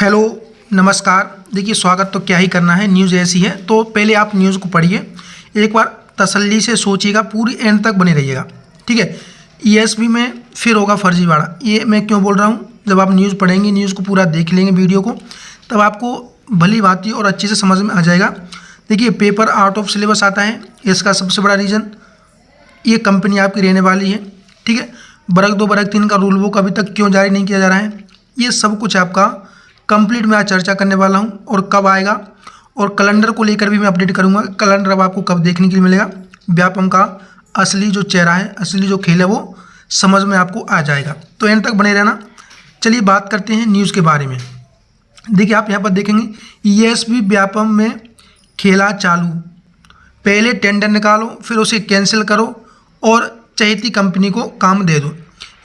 Hello, नमस्कार। देखिए, स्वागत तो क्या ही करना है, न्यूज़ ऐसी है तो पहले आप न्यूज़ को पढ़िए, एक बार तसल्ली से सोचिएगा, पूरी एंड तक बने रहिएगा। ठीक है। ईएसपी में फिर होगा फर्जीवाड़ा, ये मैं क्यों बोल रहा हूँ। जब आप न्यूज़ पढ़ेंगे, न्यूज़ को पूरा देख लेंगे वीडियो को, तब आपको भली भांति और अच्छे से समझ में आ जाएगा। देखिए, पेपर आउट ऑफ सिलेबस आता है, इसका सबसे बड़ा रीज़न ये कंपनी आपकी रहने वाली है। ठीक है। वर्ग 2 वर्ग 3 का रूल बुक अभी तक क्यों जारी नहीं किया जा रहा है, ये सब कुछ आपका कंप्लीट मैं आज चर्चा करने वाला हूं। और कब आएगा, और कैलेंडर को लेकर भी मैं अपडेट करूंगा। कैलेंडर अब आपको कब देखने के लिए मिलेगा, व्यापम का असली जो चेहरा है, असली जो खेल है, वो समझ में आपको आ जाएगा। तो एंड तक बने रहना। चलिए बात करते हैं न्यूज़ के बारे में। देखिए, आप यहाँ पर देखेंगे ईएसपी व्यापम में खेला चालू, पहले टेंडर निकालो, फिर उसे कैंसिल करो और चहेती कंपनी को काम दे दो।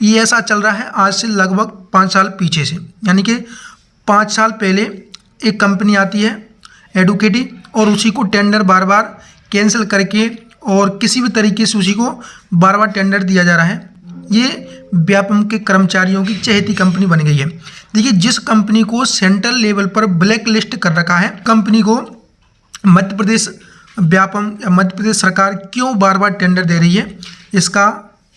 ये ऐसा चल रहा है आज से लगभग 5 साल पीछे से, यानी कि 5 साल पहले एक कंपनी आती है एडुकेटी, और उसी को टेंडर बार बार कैंसिल करके और किसी भी तरीके से उसी को बार बार टेंडर दिया जा रहा है। ये व्यापम के कर्मचारियों की चहेती कंपनी बन गई है। देखिए, जिस कंपनी को सेंट्रल लेवल पर ब्लैक लिस्ट कर रखा है, कंपनी को मध्य प्रदेश व्यापम या मध्य प्रदेश सरकार क्यों बार बार टेंडर दे रही है, इसका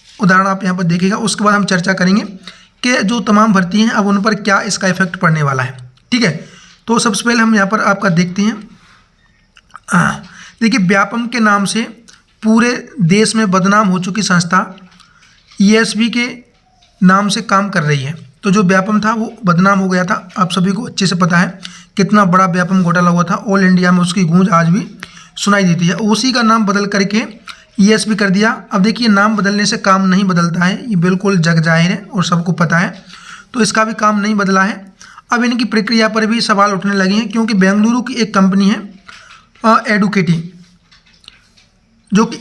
उदाहरण आप यहाँ पर देखिएगा। उसके बाद हम चर्चा करेंगे कि जो तमाम भर्ती हैं अब उन पर क्या इसका इफेक्ट पड़ने वाला है। ठीक है। तो सबसे पहले हम यहाँ पर आपका देखते हैं। देखिए, व्यापम के नाम से पूरे देश में बदनाम हो चुकी संस्था ईएसपी के नाम से काम कर रही है। तो जो व्यापम था वो बदनाम हो गया था, आप सभी को अच्छे से पता है कितना बड़ा व्यापम घोटाला हुआ था। ऑल इंडिया में उसकी गूंज आज भी सुनाई देती है। उसी का नाम बदल करके ईएसपी कर दिया। अब देखिए, नाम बदलने से काम नहीं बदलता है, ये बिल्कुल जग जाहिर है और सबको पता है। तो इसका भी काम नहीं बदला है। अब इनकी प्रक्रिया पर भी सवाल उठने लगे हैं, क्योंकि बेंगलुरु की एक कंपनी है एडुकेटी, जो कि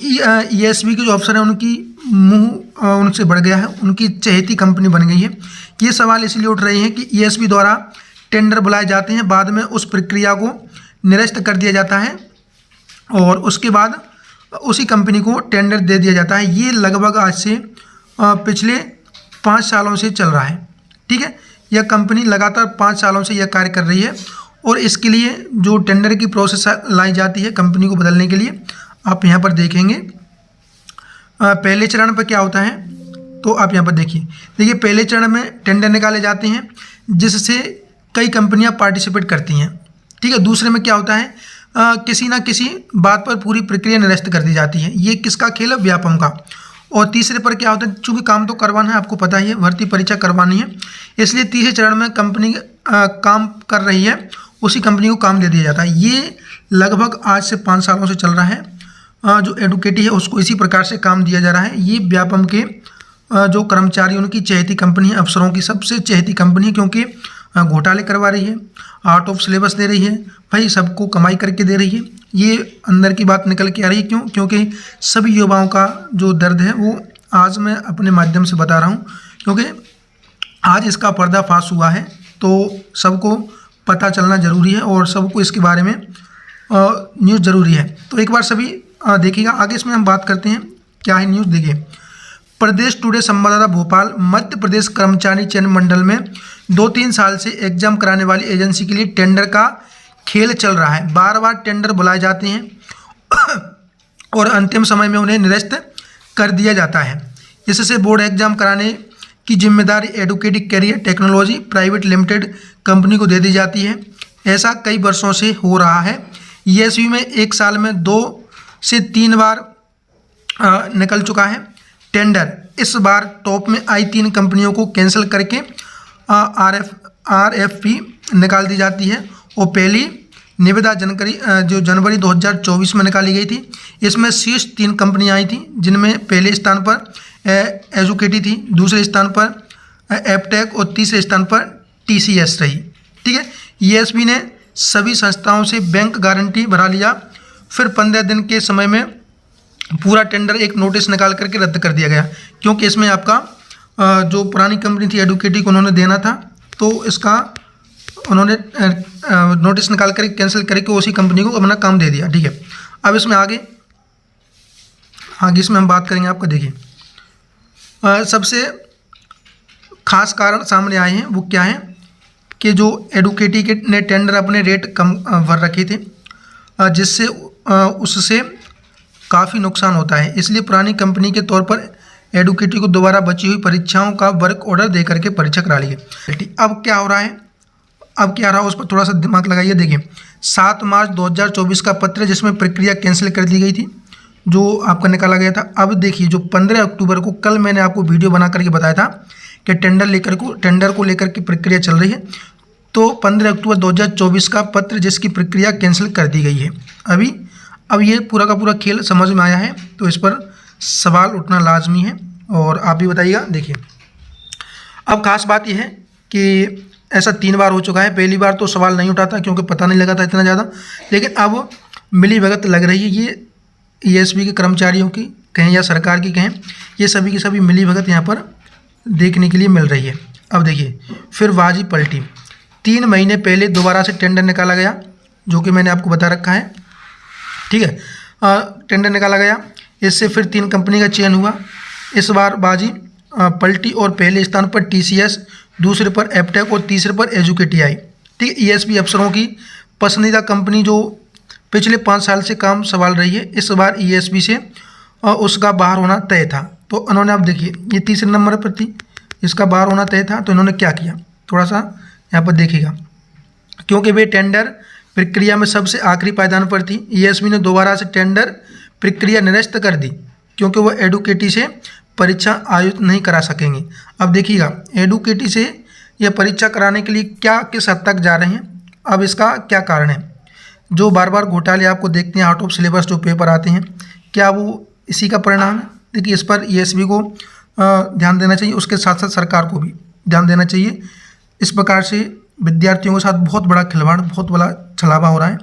ईएसपी के जो अफसर हैं उनकी मुंह उनसे बढ़ गया है, उनकी चहेती कंपनी बन गई है। ये सवाल इसलिए उठ रहे हैं कि ईएसपी द्वारा टेंडर बुलाए जाते हैं, बाद में उस प्रक्रिया को निरस्त कर दिया जाता है और उसके बाद उसी कंपनी को टेंडर दे दिया जाता है। ये लगभग आज से पिछले 5 सालों से चल रहा है। ठीक है। यह कंपनी लगातार 5 सालों से यह कार्य कर रही है, और इसके लिए जो टेंडर की प्रोसेस लाई जाती है कंपनी को बदलने के लिए, आप यहाँ पर देखेंगे पहले चरण पर क्या होता है। तो आप यहाँ पर देखिए, पहले चरण में टेंडर निकाले जाते हैं जिससे कई कंपनियाँ पार्टिसिपेट करती हैं। ठीक है। दूसरे में क्या होता है, किसी ना किसी बात पर पूरी प्रक्रिया निरस्त कर दी जाती है। ये किसका खेल है, व्यापम का। और तीसरे पर क्या होता है, चूंकि काम तो करवाना है, आपको पता ही है, भर्ती परीक्षा करवानी है, इसलिए तीसरे चरण में कंपनी काम कर रही है, उसी कंपनी को काम दे दिया जाता है। ये लगभग आज से 5 सालों से चल रहा है। जो एडुकेटी है उसको इसी प्रकार से काम दिया जा रहा है। ये व्यापम के जो कर्मचारी, उनकी चहेती कंपनी है, अफसरों की सबसे चहेती कंपनी है, क्योंकि घोटाले करवा रही है, आउट ऑफ सिलेबस दे रही है, भाई सबको कमाई करके दे रही है। ये अंदर की बात निकल के आ रही है। क्यों? क्योंकि सभी युवाओं का जो दर्द है वो आज मैं अपने माध्यम से बता रहा हूँ, क्योंकि आज इसका पर्दाफाश हुआ है तो सबको पता चलना ज़रूरी है और सबको इसके बारे में न्यूज़ ज़रूरी है। तो एक बार सभी देखिएगा। आगे इसमें हम बात करते हैं क्या है न्यूज़। देखिए, प्रदेश टुडे संवाददाता भोपाल, मध्य प्रदेश कर्मचारी चयन मंडल में 2-3 साल से एग्जाम कराने वाली एजेंसी के लिए टेंडर का खेल चल रहा है। बार बार टेंडर बुलाए जाते हैं और अंतिम समय में उन्हें निरस्त कर दिया जाता है। इससे बोर्ड एग्जाम कराने की जिम्मेदारी एडुकेटी career technology private limited company को दे दी जाती है। ऐसा कई वर्षों से हो रहा है। ईएसपी में एक साल में 2 से 3 बार निकल चुका है टेंडर। इस बार टॉप में आई 3 कंपनियों को कैंसिल करके आरएफपी निकाल दी जाती है, और पहली निविदा जनवरी 2024 में निकाली गई थी। इसमें शीर्ष 3 कंपनियां आई थी, जिनमें पहले स्थान पर एजुकेटी थी, दूसरे स्थान पर एपटेक और तीसरे स्थान पर टीसीएस रही। ठीक है। ईएसपी ने सभी संस्थाओं से बैंक गारंटी भरा लिया, फिर 15 दिन के समय में पूरा टेंडर एक नोटिस निकाल करके रद्द कर दिया गया, क्योंकि इसमें आपका जो पुरानी कंपनी थी एडुकेटी को उन्होंने देना था, तो इसका उन्होंने नोटिस निकाल कर कैंसिल करके उसी कंपनी को अपना काम दे दिया। ठीक है। अब इसमें आगे इसमें हम बात करेंगे। आपका देखिए, सबसे खास कारण सामने आए हैं, वो क्या है कि जो एडुकेटी के ने टेंडर अपने रेट कम भर रखे थे, जिससे उससे काफ़ी नुकसान होता है। इसलिए पुरानी कंपनी के तौर पर एडुकेटी को दोबारा बची हुई परीक्षाओं का वर्क ऑर्डर दे करके परीक्षा करा ली है। अब क्या हो रहा है, अब क्या रहा उस पर थोड़ा सा दिमाग लगाइए। देखिए 7 मार्च 2024 का पत्र जिसमें प्रक्रिया कैंसिल कर दी गई थी, जो आपका निकाला गया था। अब देखिए जो 15 अक्टूबर को, कल मैंने आपको वीडियो बना करके बताया था कि टेंडर को लेकर की प्रक्रिया चल रही है, तो 15 अक्टूबर 2024 का पत्र जिसकी प्रक्रिया कैंसिल कर दी गई है। अब ये पूरा का पूरा खेल समझ में आया है, तो इस पर सवाल उठना लाजमी है और आप भी बताइएगा। देखिए अब खास बात यह है कि ऐसा 3 बार हो चुका है। पहली बार तो सवाल नहीं उठा था क्योंकि पता नहीं लगा था इतना ज़्यादा, लेकिन अब मिली भगत लग रही है। ये ईएसबी के कर्मचारियों की कहें या सरकार की कहें, ये सभी की सभी मिली भगत यहाँ पर देखने के लिए मिल रही है। अब देखिए फिर बाजी पलटी। 3 महीने पहले दोबारा से टेंडर निकाला गया, जो कि मैंने आपको बता रखा है, ठीक है। टेंडर निकाला गया, इससे फिर 3 कंपनी का चयन हुआ। इस बार बाजी पलटी और पहले स्थान पर टीसीएस, दूसरे पर एपटेक और तीसरे पर एजुकेटी आई। ठीक है, ईएसबी अफसरों की पसंदीदा कंपनी जो पिछले 5 साल से काम संभाल रही है, इस बार ईएसबी से उसका बाहर होना तय था। तो उन्होंने, अब देखिए ये तीसरे नंबर पर थी, इसका बाहर होना तय था, तो इन्होंने क्या किया थोड़ा सा यहाँ पर देखिएगा। क्योंकि वे टेंडर प्रक्रिया में सबसे आखिरी पायदान पर थी, ईएसबी ने दोबारा से टेंडर प्रक्रिया निरस्त कर दी क्योंकि वह एडुकेटी से परीक्षा आयोजित नहीं करा सकेंगे। अब देखिएगा एडुकेटी से यह परीक्षा कराने के लिए किस हद तक जा रहे हैं, अब इसका क्या कारण है। जो बार बार घोटाले आपको देखते हैं, आउट ऑफ सिलेबस जो पेपर आते हैं, क्या वो इसी का परिणाम है। देखिए इस पर ईएसबी को ध्यान देना चाहिए, उसके साथ साथ सरकार को भी ध्यान देना चाहिए। इस प्रकार से विद्यार्थियों के साथ बहुत बड़ा खिलवाड़, बहुत बड़ा छलावा हो रहा है।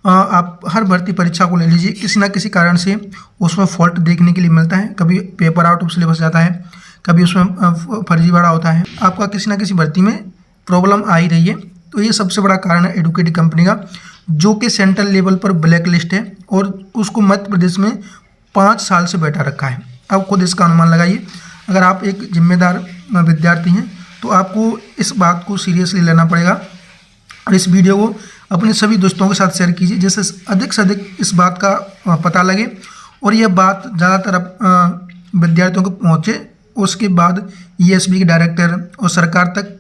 आप हर भर्ती परीक्षा को ले लीजिए, किसी न किसी कारण से उसमें फॉल्ट देखने के लिए मिलता है। कभी पेपर आउट ऑफ सिलेबस जाता है, कभी उसमें फर्जीवाड़ा होता है, आपका किसी न किसी भर्ती में प्रॉब्लम आ ही रही है। तो ये सबसे बड़ा कारण है एडुकेटी कंपनी का, जो कि सेंट्रल लेवल पर ब्लैक लिस्ट है और उसको मध्य प्रदेश में 5 साल से बैठा रखा है। अब खुद इसका अनुमान लगाइए। अगर आप एक जिम्मेदार विद्यार्थी हैं तो आपको इस बात को सीरियसली लेना पड़ेगा और इस वीडियो को अपने सभी दोस्तों के साथ शेयर कीजिए, जिससे अधिक से अधिक इस बात का पता लगे और यह बात ज़्यादातर विद्यार्थियों को पहुँचे। उसके बाद ईएसबी के डायरेक्टर और सरकार तक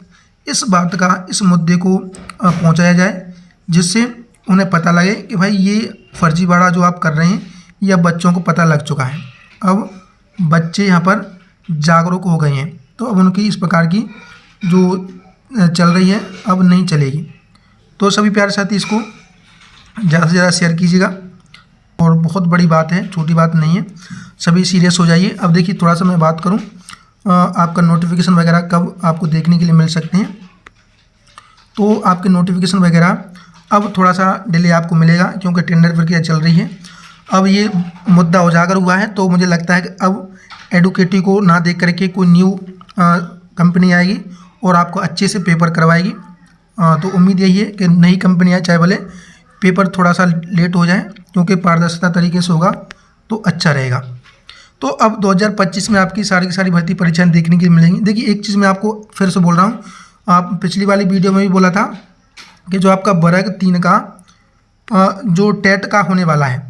इस बात का, इस मुद्दे को पहुँचाया जाए, जिससे उन्हें पता लगे कि भाई ये फर्जीवाड़ा जो आप कर रहे हैं यह बच्चों को पता लग चुका है। अब बच्चे यहाँ पर जागरूक हो गए हैं, तो अब उनकी इस प्रकार की जो चल रही है अब नहीं चलेगी। तो सभी प्यारे साथी इसको ज़्यादा से ज़्यादा शेयर कीजिएगा और बहुत बड़ी बात है, छोटी बात नहीं है, सभी सीरियस हो जाइए। अब देखिए थोड़ा सा मैं बात करूं, आपका नोटिफिकेशन वगैरह कब आपको देखने के लिए मिल सकते हैं। तो आपके नोटिफिकेशन वगैरह अब थोड़ा सा डिले आपको मिलेगा क्योंकि टेंडर प्रक्रिया चल रही है। अब ये मुद्दा उजागर हुआ है, तो मुझे लगता है कि अब एडुकेटी को ना देख करके कोई न्यू कंपनी आएगी और आपको अच्छे से पेपर करवाएगी। तो उम्मीद यही है कि नई कंपनी आए, चाहे भले पेपर थोड़ा सा लेट हो जाए, क्योंकि पारदर्शिता तरीके से होगा तो अच्छा रहेगा। तो अब 2025 में आपकी सारी की सारी भर्ती परीक्षाएं देखने के लिए मिलेंगी। देखिए एक चीज़ मैं आपको फिर से बोल रहा हूँ, आप पिछली वाली वीडियो में भी बोला था कि जो आपका वर्ग 3 का जो टेट का होने वाला है,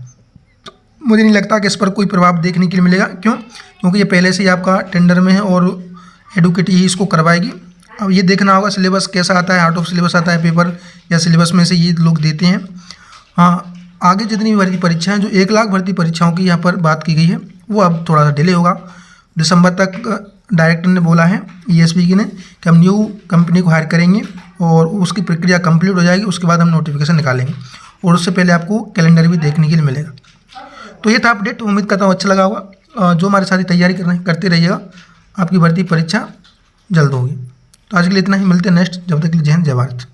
मुझे नहीं लगता कि इस पर कोई प्रभाव देखने के लिए मिलेगा। क्यों? क्योंकि ये पहले से ही आपका टेंडर में है और एडुकेटी ही इसको करवाएगी। अब ये देखना होगा सिलेबस कैसा आता है, आउट ऑफ सिलेबस आता है पेपर या सिलेबस में से ये लोग देते हैं। हाँ, आगे जितनी भी भर्ती परीक्षाएं, जो 1 लाख भर्ती परीक्षाओं की यहाँ पर बात की गई है, वो अब थोड़ा सा डिले होगा। दिसंबर तक डायरेक्टर ने बोला है ईएसबी की ने कि हम न्यू कंपनी को हायर करेंगे और उसकी प्रक्रिया कंप्लीट हो जाएगी, उसके बाद हम नोटिफिकेशन निकालेंगे और उससे पहले आपको कैलेंडर भी देखने के लिए मिलेगा। तो ये था अपडेट, उम्मीद करता हूँ अच्छा लगा होगा। जो हमारे साथ तैयारी करते रहिएगा, आपकी भर्ती परीक्षा जल्द होगी। तो आज के लिए इतना ही, मिलते हैं नेक्स्ट। जब तक के लिए जय हिंद, जय भारत।